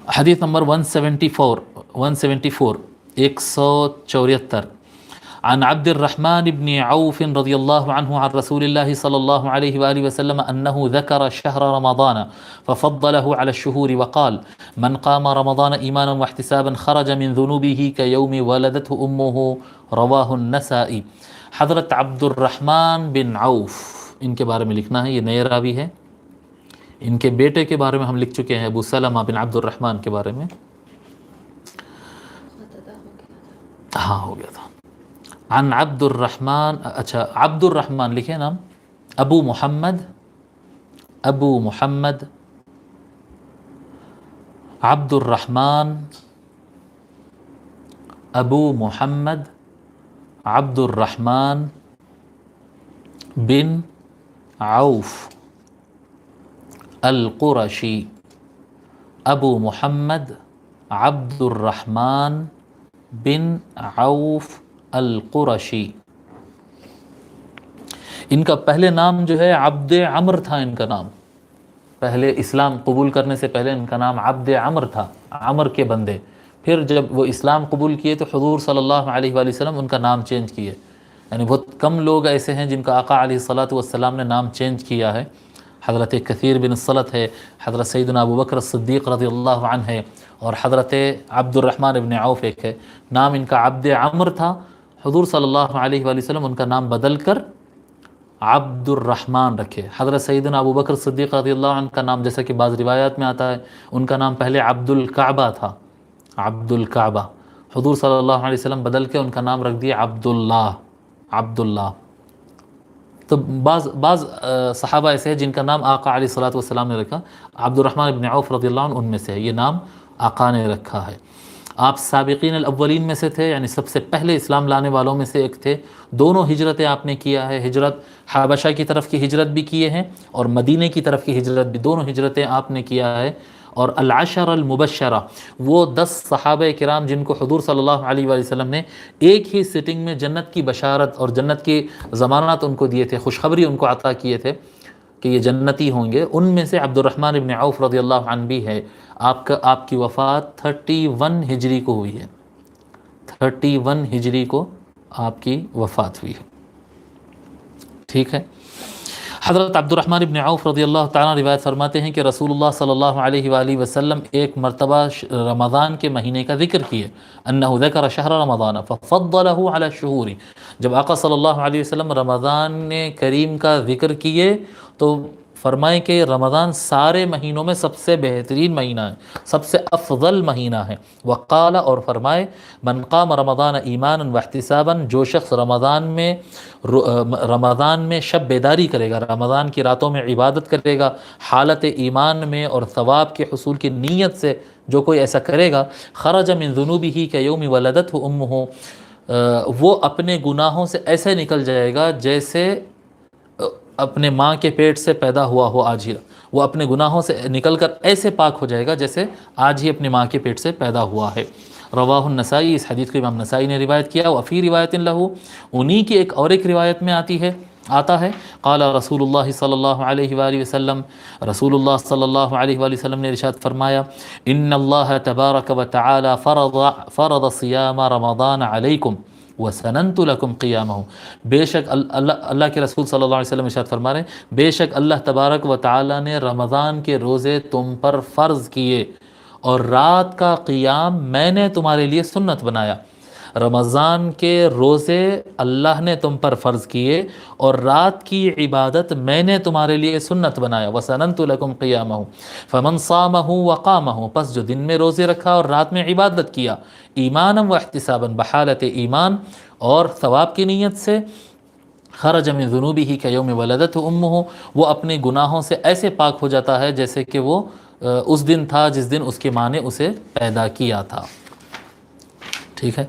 حدیث نمبر 174 174 عن عبد الرحمن بن عوف رضي الله عنه عن رسول الله صلى الله عليه وآله وسلم أنه ذكر شهر رمضان ففضله على الشهور وقال من قام رمضان إيمانا واحتسابا خرج من ذنوبه كيوم ولدته أمه رواه النسائي. حضرت عبد الرحمن بن عوف ان کے بارے میں لکھنا ہے، یہ نئے راوی ہے. ان کے بیٹے کے بارے میں ہم لکھ چکے ہیں، ابو سلمہ بن عبد الرحمن کے بارے میں. ہاں ہو گیا تھا. عن عبد الرحمن، اچھا عبد الرحمن لکھے نام، ابو محمد عبد الرحمن ابو محمد عبد الرحمن بن عوف القرشی. ابو محمد عبد الرحمن بن عوف القرشی. ان کا پہلے نام جو ہے عبد عمر تھا. ان کا نام پہلے اسلام قبول کرنے سے پہلے ان کا نام عبد عمر تھا، عمر کے بندے. پھر جب وہ اسلام قبول کیے تو حضور صلی اللہ علیہ وآلہ وسلم ان کا نام چینج کیے. یعنی بہت کم لوگ ایسے ہیں جن کا آقا علیہ الصلاۃ والسلام نے نام چینج کیا ہے. حضرت کثیر بن الصلت ہے، حضرت سیدنا ابو بکر الصدیق رضی اللہ عنہ ہے، اور حضرت عبد الرحمن ابن عوف ایک ہے. نام ان کا عبد عمر تھا. حضور صلی اللہ علیہ وآلہ وسلم ان کا نام بدل کر عبد الرحمن رکھے. حضرت سیدنا ابو بکر صدیق رضی اللہ عنہ کا نام جیسا کہ بعض روایات میں آتا ہے، ان کا نام پہلے عبد الکعبہ تھا، عبد الکعبہ. حضور صلی اللہ علیہ وسلم بدل کے ان کا نام رکھ دیا عبداللہ. تو بعض صحابہ ایسے ہیں جن کا نام آقا علیہ الصلاۃ والسلام نے رکھا. عبد الرحمن بن عوف رضی اللہ عنہ ان میں سے ہے، یہ نام آقا نے رکھا ہے. آپ سابقین الاولین میں سے تھے، یعنی سب سے پہلے اسلام لانے والوں میں سے ایک تھے. دونوں ہجرتیں آپ نے کیا ہے، ہجرت حبشہ کی طرف کی ہجرت بھی کیے ہیں اور مدینے کی طرف کی ہجرت بھی، دونوں ہجرتیں آپ نے کیا ہے. اور العشر المبشرہ، وہ 10 صحابہ کرام جن کو حضور صلی اللہ علیہ وآلہ وسلم نے ایک ہی سٹنگ میں جنت کی بشارت اور جنت کی ضمانات ان کو دیے تھے، خوشخبری ان کو عطا کیے تھے کہ یہ جنتی ہوں گے. ان میں سے عبد الرحمن ابن عوف رضی اللہ عنہ بھی ہے. آپ کی وفات 31 ہجری کو ہوئی ہے. 31 ہجری کو آپ کی وفات ہوئی ہے. ٹھیک ہے. حضرت عبد الرحمن ابن عوف رضی اللہ تعالیٰ روایت فرماتے ہیں کہ رسول اللہ صلی اللہ علیہ وآلہ وسلم ایک مرتبہ رمضان کے مہینے کا ذکر کیے. انہ ذکر شہر رمضان ففضلہ علی الشہور. جب آقا صلی اللہ علیہ وسلم رمضان کریم کا ذکر کیے تو فرمائے کہ رمضان سارے مہینوں میں سب سے بہترین مہینہ ہے، سب سے افضل مہینہ ہے. وقال، اور فرمائے، من قام رمضان ایمانا واحتسابا، جو شخص رمضان میں شب بیداری کرے گا، رمضان کی راتوں میں عبادت کرے گا، حالت ایمان میں اور ثواب کے حصول کی نیت سے جو کوئی ایسا کرے گا، خرج من ذنوبہ کیوم ولدتہ امہ، وہ اپنے گناہوں سے ایسے نکل جائے گا جیسے اپنے ماں کے پیٹ سے پیدا ہوا ہو آج ہی. وہ اپنے گناہوں سے نکل کر ایسے پاک ہو جائے گا جیسے آج ہی اپنی ماں کے پیٹ سے پیدا ہوا ہے. رواہ النسائی، اس حدیث کو امام نسائی نے روایت کیا. وفی روایت لہ، انہی کی ایک روایت میں آتا ہے قال رسول اللہ صلی اللہ علیہ وآلہ وسلم، رسول اللہ صلی اللہ علیہ وآلہ وسلم نے ارشاد فرمایا، ان اللہ تبارک و تعالی فرض صیام رمضان علیکم وَسَنَنْتُ لَكُمْ قِيَامَهُ. بے شک اللہ کے رسول صلی اللہ علیہ وسلم ارشاد فرما رہے ہیں، بے شک اللہ تبارک و تعالی نے رمضان کے روزے تم پر فرض کیے اور رات کا قیام میں نے تمہارے لیے سنت بنایا. رمضان کے روزے اللہ نے تم پر فرض کیے اور رات کی عبادت میں نے تمہارے لیے سنت بنایا. وَسَنَنْتُ لَكُمْ قِيَامَهُ فَمَنْ صَامَهُ وَقَامَهُ، پس جو دن میں روزے رکھا اور رات میں عبادت کیا، ایمانا و احتسابا، بحالت ایمان اور ثواب کی نیت سے، خرج من ذنوبہ کیوم ولدتہ امہ، وہ اپنے گناہوں سے ایسے پاک ہو جاتا ہے جیسے کہ وہ اس دن تھا جس دن اس کی ماں نے اسے پیدا کیا تھا. ٹھیک ہے.